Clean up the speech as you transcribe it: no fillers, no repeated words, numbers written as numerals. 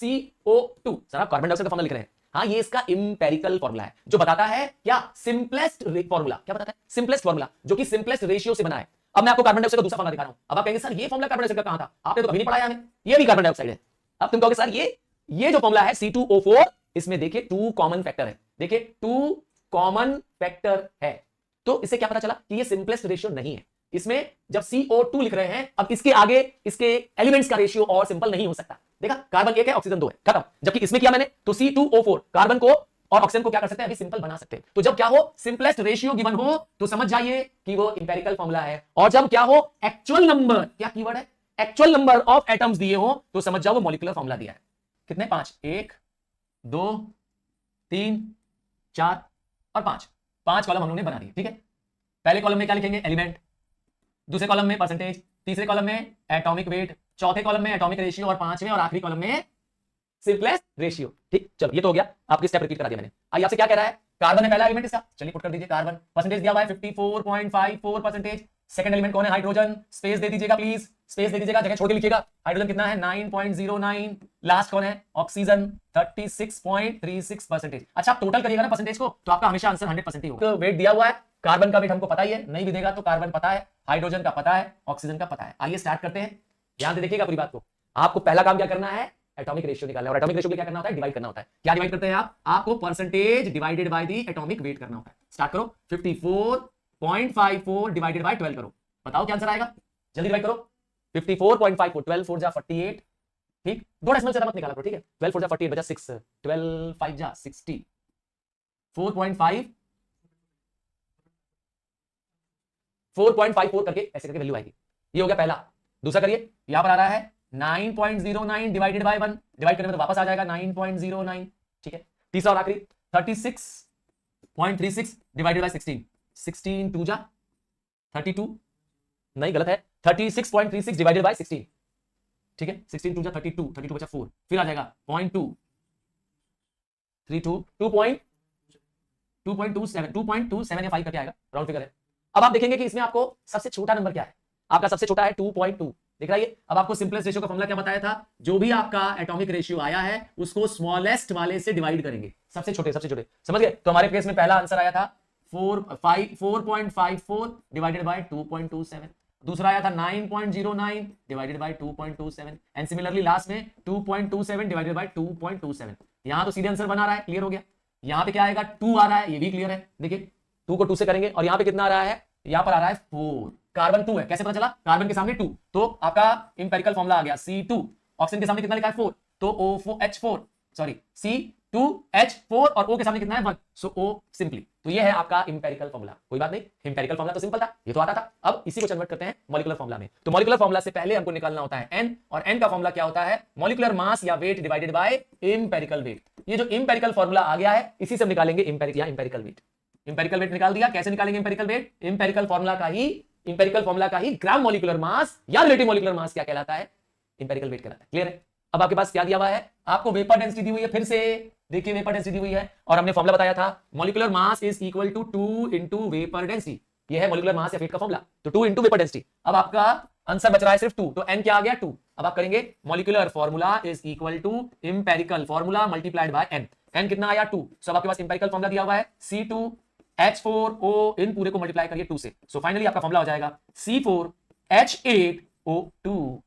CO2 sir आप carbon dioxide का formula लिख रहे हैं, हाँ ये इसका इंपेरिकल फॉर्मूला है जो बताता है क्या सिंपलेस्ट फॉर्मूला, क्या बताता है सिंपलेस्ट फॉर्मूला जो कि सिंपलेस्ट रेशियो से बना है। अब मैं आपको कार्बन डाइऑक्साइड का दूसरा फॉर्मूला दिखा रहा हूं। अब आप कहेंगे सर ये फॉर्मूला कार्बन डाइऑक्साइड का कहां था, आपने तो कभी नहीं पढ़ाया हमें, ये भी कार्बन डाइऑक्साइड है। अब तुम कहोगे सर ये जो फॉर्मूला है C2O4 इसमें देखिए 2 कॉमन फैक्टर है, देखिए 2 कॉमन फैक्टर है, तो इससे क्या पता चला कि ये सिंपलेस्ट रेशियो नहीं है। इसमें जब CO2 लिख रहे हैं, अब इसके आगे इसके एलिमेंट्स का रेशियो और सिंपल नहीं हो सकता। देखा कार्बन 1 है ऑक्सीजन 2 है, खत्म। जबकि इसमें किया मैंने तो C2O4 कार्बन को और ऑक्सीजन को क्या कर सकते हैं, अभी सिंपल बना सकते हैं। तो जब क्या हो सिंपलेस्ट रेशियो गिवन हो तो समझ जाइए कि वो इंपेरिकल फॉर्मूला है, और जब क्या हो एक्चुअल नंबर, क्या कीवर्ड है, एक्चुअल नंबर ऑफ एटम्स दिए हो तो समझ जाओ वो मॉलिक्यूलर फॉर्मूला दिया है। कितने 5, 1 2 3 4 और 5 कॉलम हम लोगों ने बना दिए, ठीक है। पहले कॉलम में क्या लिखेंगे एलिमेंट, दूसरे कॉलम में परसेंटेज, तीसरे कॉलम में एटॉमिक वेट, चौथे कॉलम में एटॉमिक रेशियो और पांचवें और आखिरी कॉलम में सिंपलेस्ट रेशियो। ठीक, चलो ये तो हो गया, आपकी स्टेप रिपीट करा दिया मैंने। आइए आपसे क्या कह रहा है, कार्बन है पहला एलिमेंट इसका, चलिए पुट कर दीजिए कार्बन, परसेंटेज दिया हुआ है 54.54%। सेकंड एलिमेंट कौन है, हाइड्रोजन, स्पेस दे दीजिएगा प्लीज, स्पेस दे दीजिएगा, जगह छोड़ के लिखिएगा। हाइड्रोजन कितना है 9.09। लास्ट कौन है ऑक्सीजन 36.36%। अच्छा आप टोटल करिएगा ना परसेंटेज को तो आपका हमेशा आंसर 100% ही होगा। तो वेट दिया हुआ है, कार्बन का वेट हमको पता ही है, नहीं भी देगा तो कार्बन पता है, हाइड्रोजन का पता है, ऑक्सीजन का पता है। आइए स्टार्ट करते हैं, ध्यान से देखिएगा पूरी बात को। आपको पहला काम क्या करना है, एटॉमिक रेशियो निकालना है, और एटॉमिक रेशियो के लिए क्या करना होता है, डिवाइड करना होता है। क्या डिवाइड करते हैं आप, आपको percentage divided by the atomic weight करना होता है। स्टार्ट करो, 54.54 डिवाइडेड बाय 12 करो, बताओ क्या आंसर आएगा, जल्दी डिवाइड करो। 54.54, 12 4 जा 48, ठीक, दो डेसिमल से मत निकाला करो, ठीक है। 12 4 जा 48 बचा 6, 12 5 जा 60, 4.5 4.54 करके ऐसे करके वैल्यू आएगी। ये हो गया पहला। दूसरा करिए, यहां पर आ रहा है 9.09 डिवाइडेड बाय 1, डिवाइड करने में तो वापस आ जाएगा 9.09, ठीक है। तीसरा और आखिरी 36.36 डिवाइडेड बाय 16, 16 2 जा 32, नहीं गलत है, 36.36 डिवाइडेड बाय 16, ठीक है। 16 2 जा 32, 32 बचा 4, फिर आ जाएगा 0.2 32 2.27 या 5 करके आएगा, राउंड फिगर है। अब आप देखेंगे कि इसमें आपको सबसे छोटा नंबर क्या है, आपका सबसे छोटा है 2.2, दिख रहा है। अब आपको सिंपलेस्ट रेशियो का फॉर्मूला क्या बताया था, जो भी आपका एटॉमिक रेशियो आया है उसको स्मॉलेस्ट वाले से डिवाइड करेंगे, सबसे छोटे समझ गए। तो हमारे केस में पहला आंसर आया था 4.54 डिवाइडेड बाय 2.27, दूसरा आया था 9.09 divided by 2.27, and similarly last में 2.27 डिवाइडेड बाय 2.27। यहां तो सीधे आंसर बना रहा है, क्लियर हो गया। यहां पे क्या आएगा 2 आ रहा है, ये भी क्लियर है, देखिए 2 को 2 से करेंगे, और यहां पे कितना आ रहा है, यहां पर आ रहा है 4, कार्बन 2 है, कैसे पता चला, कार्बन के सामने 2, तो आपका इंपेरिकल फॉर्मूला आ गया C2, ऑक्सीजन के सामने कितना लिखा है 4, तो O4H4 सॉरी C2H4 और O के सामने कितना है 1, सो O सिंपली। तो ये है आपका इंपेरिकल फॉर्मूला, कोई बात नहीं, इंपेरिकल फॉर्मूला तो सिंपल था, ये तो आता था। अब इसी को कन्वर्ट करते हैं मॉलिक्यूलर फॉर्मूला में। तो मॉलिक्यूलर फॉर्मूला से पहले हमको निकालना होता है n, और n का फॉर्मूला क्या होता है, मॉलिक्यूलर मास या weight divided by empirical weight. ये जो इंपेरिकल फॉर्मूला आ गया है इसी से हम निकालेंगे इंपेरिकल वेट। इंपेरिकल वेट निकाल दिया, कैसे निकालेंगे इंपेरिकल वेट, इंपेरिकल फॉर्मूला का ही ग्राम मॉलिक्यूलर मास या रिलेटिव मॉलिक्यूलर मास क्या कहलाता है, इंपेरिकल वेट कहलाता है। क्लियर है। अब आपके पास क्या दिया हुआ है, आपको वेपर डेंसिटी दी हुई है, फिर से देखिए वेपर डेंसिटी दी हुई है, और हमने फॉर्मूला बताया था molecular mass is equal to 2 into vapour density. ये है मॉलिक्यूलर मास या वेट का फॉर्मूला, तो 2 इनटू वेपर डेंसिटी। अब आपका आंसर बच रहा है सिर्फ 2, तो n क्या आ गया 2। अब आप करेंगे molecular formula is equal to empirical formula multiplied by n। n कितना आया 2, सो आपके पास इंपेरिकल फॉर्मूला दिया हुआ है C2H4O, इन पूरे को मल्टीप्लाई करिए 2 से, सो फाइनली आपका फॉर्मूला हो जाएगा C4H8O2।